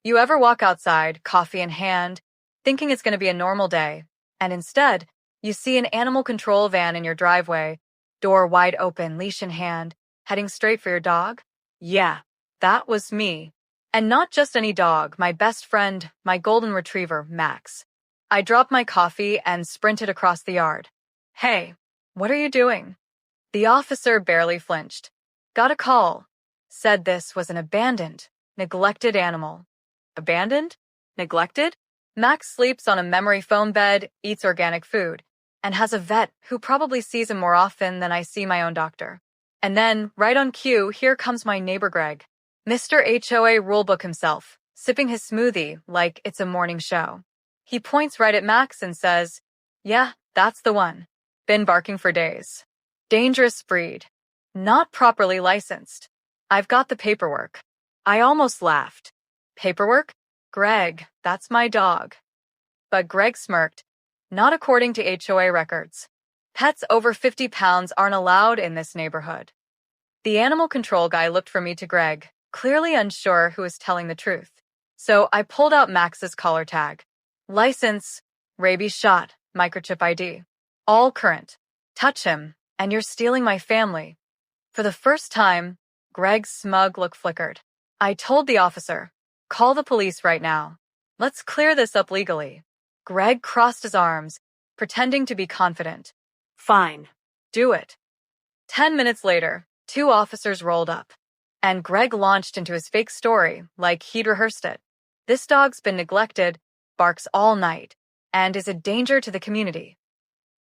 You ever walk outside, coffee in hand, thinking it's going to be a normal day, and instead, you see an animal control van in your driveway, door wide open, leash in hand, heading straight for your dog? Yeah, that was me. And not just any dog, my best friend, my golden retriever, Max. I dropped my coffee and sprinted across the yard. Hey, what are you doing? The officer barely flinched. Got a call. Said this was an abandoned, neglected animal. Abandoned? Neglected? Max sleeps on a memory foam bed, eats organic food, and has a vet who probably sees him more often than I see my own doctor. And then, right on cue, here comes my neighbor Greg, Mr. HOA rulebook himself, sipping his smoothie like it's a morning show. He points right at Max and says, "Yeah, that's the one. Been barking for days. Dangerous breed. Not properly licensed. I've got the paperwork." I almost laughed. Paperwork? Greg, that's my dog. But Greg smirked. Not according to HOA records. Pets over 50 pounds aren't allowed in this neighborhood. The animal control guy looked from me to Greg, clearly unsure who was telling the truth. So I pulled out Max's collar tag. License, rabies shot, microchip ID. All current. Touch him, and you're stealing my family. For the first time, Greg's smug look flickered. I told the officer, call the police right now. Let's clear this up legally. Greg crossed his arms, pretending to be confident. Fine. Do it. 10 minutes later, 2 officers rolled up, and Greg launched into his fake story like he'd rehearsed it. This dog's been neglected, barks all night, and is a danger to the community.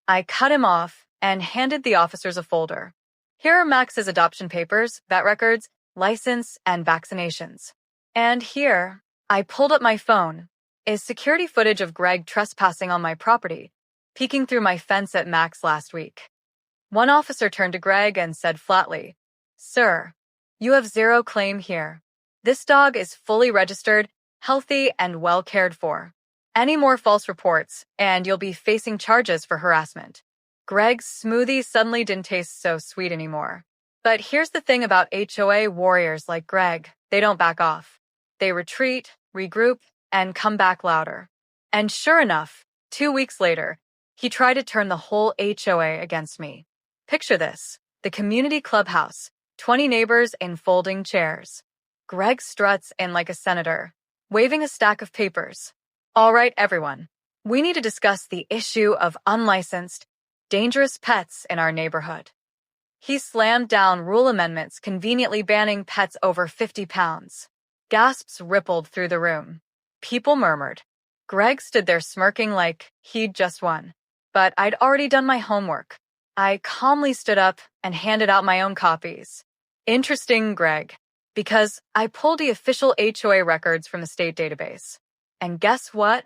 I cut him off and handed the officers a folder. Here are Max's adoption papers, vet records, license, and vaccinations. And here, I pulled up my phone, is security footage of Greg trespassing on my property, peeking through my fence at Max last week. One officer turned to Greg and said flatly, "Sir, you have zero claim here. This dog is fully registered, healthy, and well cared for. Any more false reports, and you'll be facing charges for harassment." Greg's smoothie suddenly didn't taste so sweet anymore. But here's the thing about HOA warriors like Greg. They don't back off. They retreat, regroup, and come back louder. And sure enough, 2 weeks later, he tried to turn the whole HOA against me. Picture this. The community clubhouse, 20 neighbors in folding chairs. Greg struts in like a senator, waving a stack of papers. All right, everyone. We need to discuss the issue of unlicensed, dangerous pets in our neighborhood. He slammed down rule amendments conveniently banning pets over 50 pounds. Gasps rippled through the room. People murmured. Greg stood there smirking like he'd just won. But I'd already done my homework. I calmly stood up and handed out my own copies. Interesting, Greg, because I pulled the official HOA records from the state database. And guess what?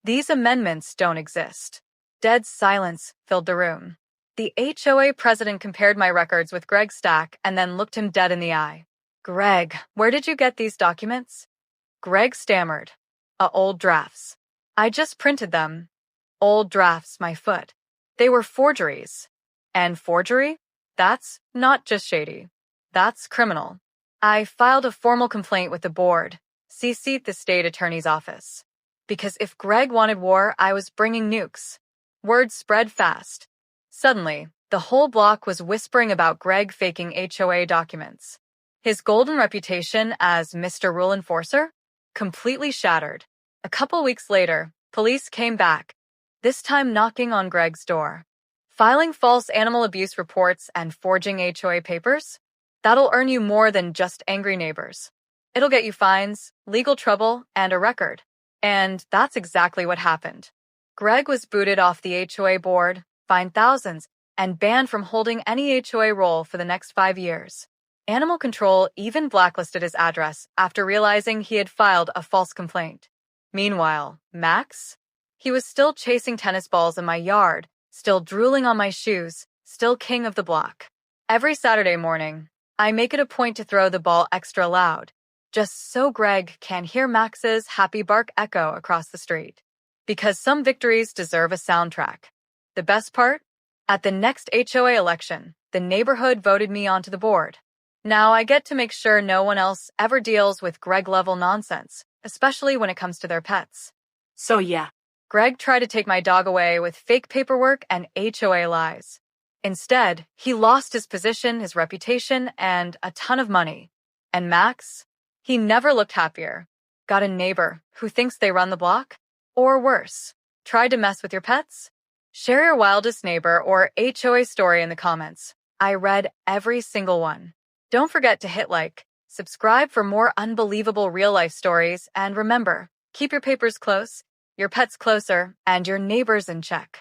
These amendments don't exist. Dead silence filled the room. The HOA president compared my records with Greg's stack and then looked him dead in the eye. "Greg, where did you get these documents?" Greg stammered. Old drafts. I just printed them. Old drafts, my foot. They were forgeries. And forgery? That's not just shady. That's criminal. I filed a formal complaint with the board, CC'd the state attorney's office. Because if Greg wanted war, I was bringing nukes. Word spread fast. Suddenly, the whole block was whispering about Greg faking HOA documents. His golden reputation as Mr. Rule Enforcer? Completely shattered. A couple weeks later, police came back, this time knocking on Greg's door. Filing false animal abuse reports and forging HOA papers? That'll earn you more than just angry neighbors. It'll get you fines, legal trouble, and a record. And that's exactly what happened. Greg was booted off the HOA board, fined thousands, and banned from holding any HOA role for the next 5 years. Animal Control even blacklisted his address after realizing he had filed a false complaint. Meanwhile, Max? He was still chasing tennis balls in my yard, still drooling on my shoes, still king of the block. Every Saturday morning, I make it a point to throw the ball extra loud, just so Greg can hear Max's happy bark echo across the street. Because some victories deserve a soundtrack. The best part? At the next HOA election, the neighborhood voted me onto the board. Now I get to make sure no one else ever deals with Greg-level nonsense, especially when it comes to their pets. So yeah, Greg tried to take my dog away with fake paperwork and HOA lies. Instead, he lost his position, his reputation, and a ton of money. And Max? He never looked happier. Got a neighbor who thinks they run the block? Or worse, tried to mess with your pets? Share your wildest neighbor or HOA story in the comments. I read every single one. Don't forget to hit like, subscribe for more unbelievable real-life stories, and remember, keep your papers close, your pets closer, and your neighbors in check.